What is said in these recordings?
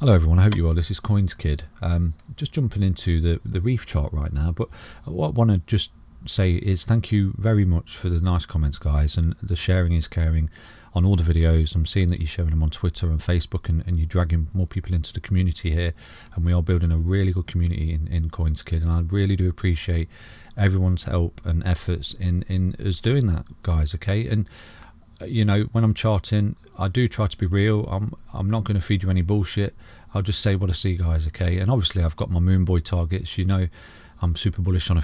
Hello everyone, I hope you are. This is CoinsKid. Just jumping into the Reef chart right now, but what I want to just say is thank you very much for the nice comments, guys, and the sharing is caring on all the videos. I'm seeing that you're sharing them on Twitter and Facebook, and you're dragging more people into the community here, and we are building a really good community in CoinsKid, and I really do appreciate everyone's help and efforts in us doing that, guys. Okay, and you know, when I'm charting, I do try to be real. I'm not going to feed you any bullshit. I'll just say what I see, guys. Okay, and obviously I've got my moon boy targets. You know, I'm super bullish on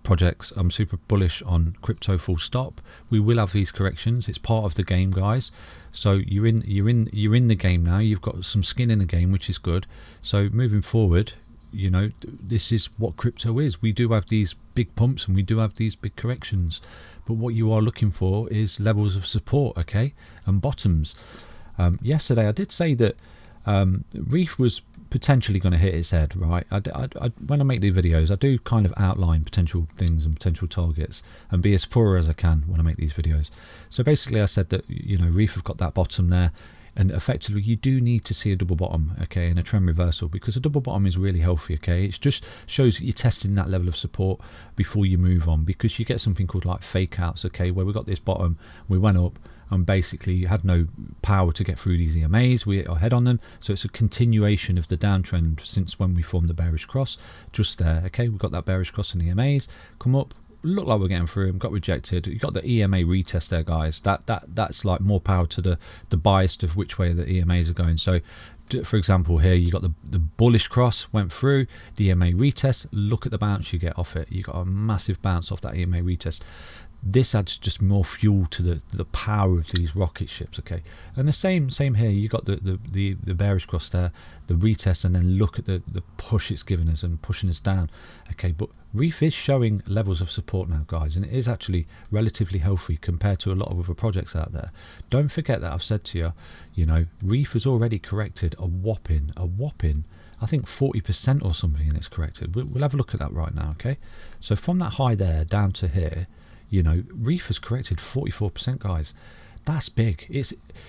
projects. I'm super bullish on crypto. Full stop. We will have these corrections. It's part of the game, guys. So you're in the game now. You've got some skin in the game, which is good. So moving forward, you know, this is what crypto is. We do have these big pumps and we do have these big corrections, but what you are looking for is levels of support, okay, and bottoms. Yesterday I did say that Reef was potentially going to hit its head, right? When I make these videos, I do kind of outline potential things and potential targets and be as thorough as I can when I make these videos. So basically I said that, you know, Reef have got that bottom there, and effectively you do need to see a double bottom, okay, and a trend reversal, because a double bottom is really healthy, okay. It just shows that you're testing that level of support before you move on, because you get something called like fake outs, okay, where we got this bottom, we went up and basically had no power to get through these EMAs, we hit our head on them. So it's a continuation of the downtrend since when we formed the bearish cross just there, okay. We've got that bearish cross in the EMAs, come up, look like we're getting through them, got rejected. You got the EMA retest there, guys. That's like more power to the bias of which way the EMAs are going. So for example, here you got the bullish cross went through the EMA retest. Look at the bounce you get off it. You got a massive bounce off that EMA retest. This adds just more fuel to the power of these rocket ships, okay. And the same here, you got the bearish cross there, the retest, and then look at the push it's given us and pushing us down, okay. But Reef is showing levels of support now, guys, and it is actually relatively healthy compared to a lot of other projects out there. Don't forget that I've said to you, you know, Reef has already corrected a whopping I think 40% or something, and it's corrected. We'll have a look at that right now, okay. So from that high there down to here, you know, Reef has corrected 44%, guys. That's big.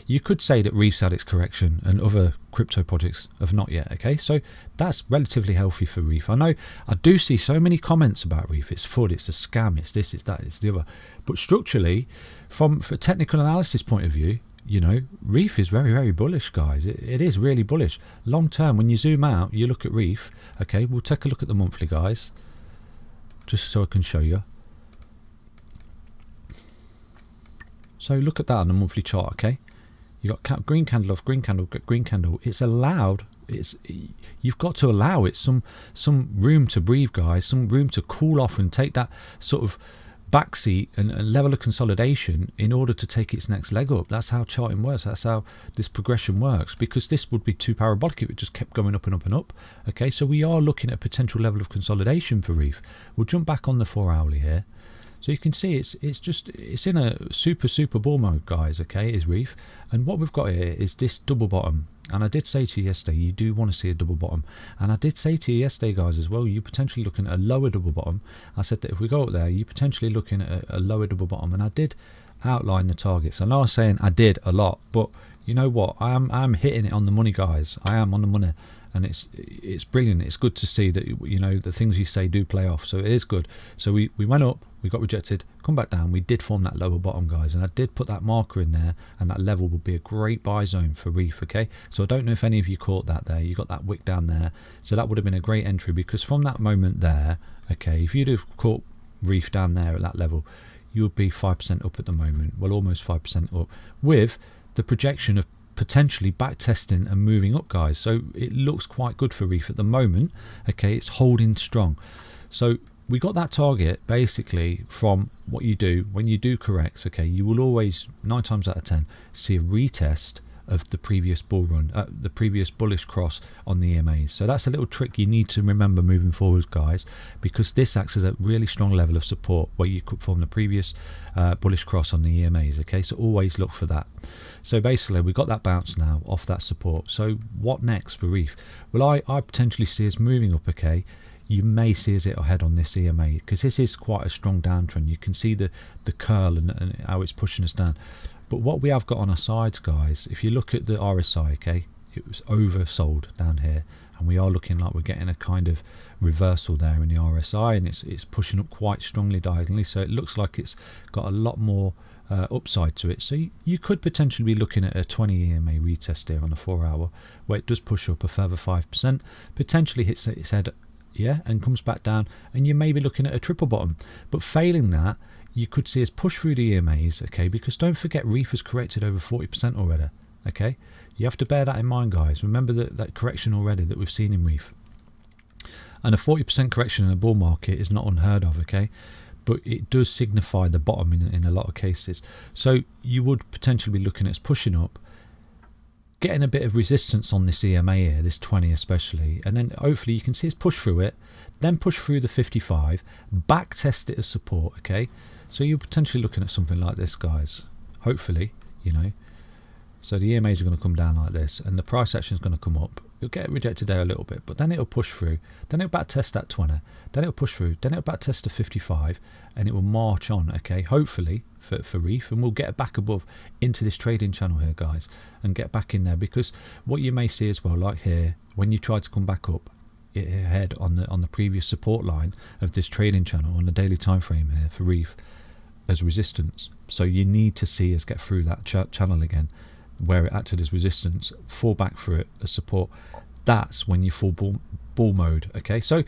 You could say that Reef's had its correction and other crypto projects have not yet, okay. So that's relatively healthy for Reef. I know I do see so many comments about Reef. It's FUD, it's a scam, it's this, it's that, it's the other. But structurally, from a technical analysis point of view, you know, Reef is very, very bullish, guys. It is really bullish. Long term, when you zoom out, you look at Reef, okay. We'll take a look at the monthly, guys, just so I can show you. So look at that on the monthly chart, okay. You got green candle off green candle, green candle. It's allowed. You've got to allow it some room to breathe, guys. Some room to cool off and take that sort of backseat and level of consolidation in order to take its next leg up. That's how charting works. That's how this progression works. Because this would be too parabolic if it just kept going up and up and up. Okay, so we are looking at a potential level of consolidation for Reef. We'll jump back on the 4 hourly here. So you can see it's in a super bull mode, guys, okay, is Reef. And what we've got here is this double bottom. And I did say to you yesterday, you do want to see a double bottom. And I did say to you yesterday, guys, as well, you're potentially looking at a lower double bottom. I said that if we go up there, you're potentially looking at a lower double bottom. And I did outline the targets. I know I was saying I did a lot, but you know what? I'm hitting it on the money, guys. I am on the money. And it's brilliant. It's good to see that, you know, the things you say do play off. So it is good. So we went up, we got rejected, come back down. We did form that lower bottom, guys, and I did put that marker in there, and that level would be a great buy zone for Reef, okay. So I don't know if any of you caught that there. You got that wick down there, so that would have been a great entry, because from that moment there, okay, if you'd have caught Reef down there at that level, you would be 5% up at the moment. Well, almost 5% up, with the projection of potentially back testing and moving up, guys. So it looks quite good for Reef at the moment, okay. It's holding strong. So we got that target basically from what you do when you do correct, okay. You will always 9 times out of 10 see a retest of the previous bull run, the previous bullish cross on the EMAs. So that's a little trick you need to remember moving forward, guys, because this acts as a really strong level of support where you could form the previous bullish cross on the EMAs, okay. So always look for that. So basically we got that bounce now off that support. So what next for Reef? Well, I potentially see us moving up, okay. You may see us hit our head on this EMA, because this is quite a strong downtrend. You can see the curl and how it's pushing us down. But what we have got on our sides, guys, if you look at the RSI, okay, it was oversold down here, and we are looking like we're getting a kind of reversal there in the RSI, and it's pushing up quite strongly diagonally, so it looks like it's got a lot more upside to it. So you could potentially be looking at a 20 EMA retest here on the 4 hour, where it does push up a further 5%, potentially hits its head, and comes back down, and you may be looking at a triple bottom. But failing that, you could see us push through the EMAs, okay, because don't forget Reef has corrected over 40% already, okay. You have to bear that in mind, guys. Remember that correction already that we've seen in Reef, and a 40% correction in a bull market is not unheard of, okay, but it does signify the bottom in a lot of cases. So you would potentially be looking at us pushing up, getting a bit of resistance on this EMA here, this 20 especially, and then hopefully you can see us push through it, then push through the 55, back test it as support, okay. So you're potentially looking at something like this, guys, hopefully, so the EMAs are going to come down like this, and the price action is going to come up. It'll get rejected there a little bit, but then it'll push through, then it'll back test that 20, then it'll push through, then it'll back test the 55, and it will march on, okay, hopefully for Reef, and we'll get back above into this trading channel here, guys, and get back in there, because what you may see as well, like here, when you try to come back up ahead on the previous support line of this trading channel on the daily time frame here for Reef as resistance. So you need to see us get through that channel again, where it acted as resistance, fall back through it as support. That's when you fall bull mode, okay. So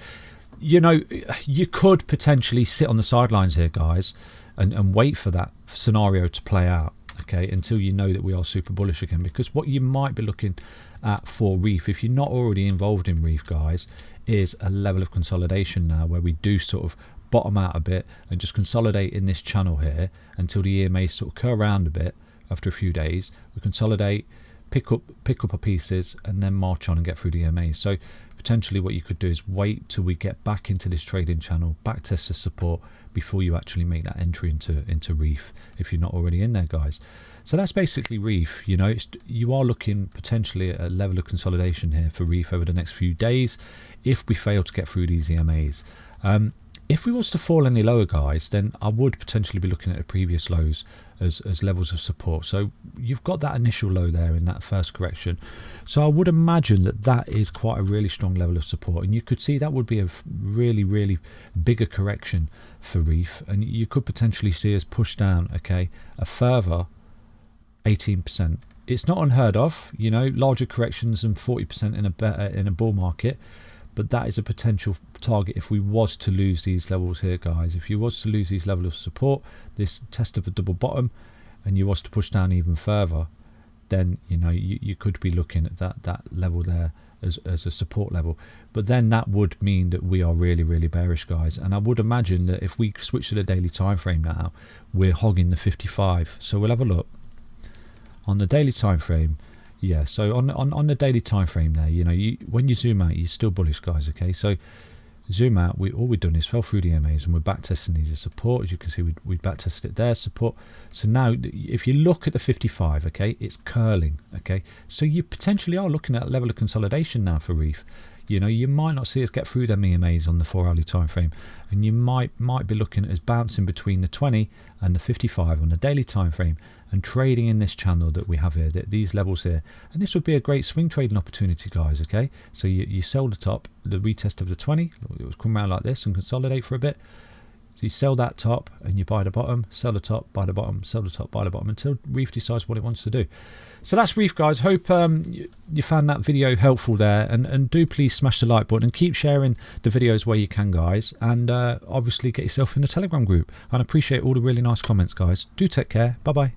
you could potentially sit on the sidelines here, guys, and wait for that scenario to play out, okay, until you know that we are super bullish again. Because what you might be looking at for Reef, if you're not already involved in Reef, guys, is a level of consolidation now, where we do sort of bottom out a bit and just consolidate in this channel here until the EMA sort of curl around a bit. After a few days, we consolidate, pick up our pieces, and then march on and get through the EMA. So potentially what you could do is wait till we get back into this trading channel, back test the support, before you actually make that entry into Reef, if you're not already in there, guys. So that's basically Reef. You are looking potentially at a level of consolidation here for Reef over the next few days, if we fail to get through these EMAs. If we was to fall any lower, guys, then I would potentially be looking at the previous lows as levels of support. So you've got that initial low there in that first correction. So I would imagine that is quite a really strong level of support. And you could see that would be a really, really bigger correction for Reef. And you could potentially see us push down, okay, a further 18%. It's not unheard of, larger corrections than 40% in a bull market. But that is a potential target if we was to lose these levels here, guys. If you was to lose these levels of support, this test of a double bottom, and you was to push down even further, then you could be looking at that level there as a support level. But then that would mean that we are really, really bearish, guys. And I would imagine that if we switch to the daily time frame now, we're hogging the 55. So we'll have a look on the daily time frame. Yeah, so on the daily time frame there, when you zoom out, you're still bullish, guys, okay. So zoom out, all we've done is fell through the EMAs, and we're back testing these as support. As you can see, we back tested it there, support. So now if you look at the 55, okay, it's curling, okay. So you potentially are looking at a level of consolidation now for Reef. You might not see us get through them EMAs on the 4 hourly time frame, and you might be looking at us bouncing between the 20 and the 55 on the daily time frame, and trading in this channel that we have here, these levels here. And this would be a great swing trading opportunity, guys, okay. So you sell the top, the retest of the 20, it would come around like this and consolidate for a bit. So you sell that top and you buy the bottom, sell the top, buy the bottom, sell the top, buy the bottom, until Reef decides what it wants to do. So that's Reef, guys. Hope you found that video helpful there, and do please smash the like button and keep sharing the videos where you can, guys, and obviously get yourself in the Telegram group. And I appreciate all the really nice comments, guys. Do take care. Bye bye.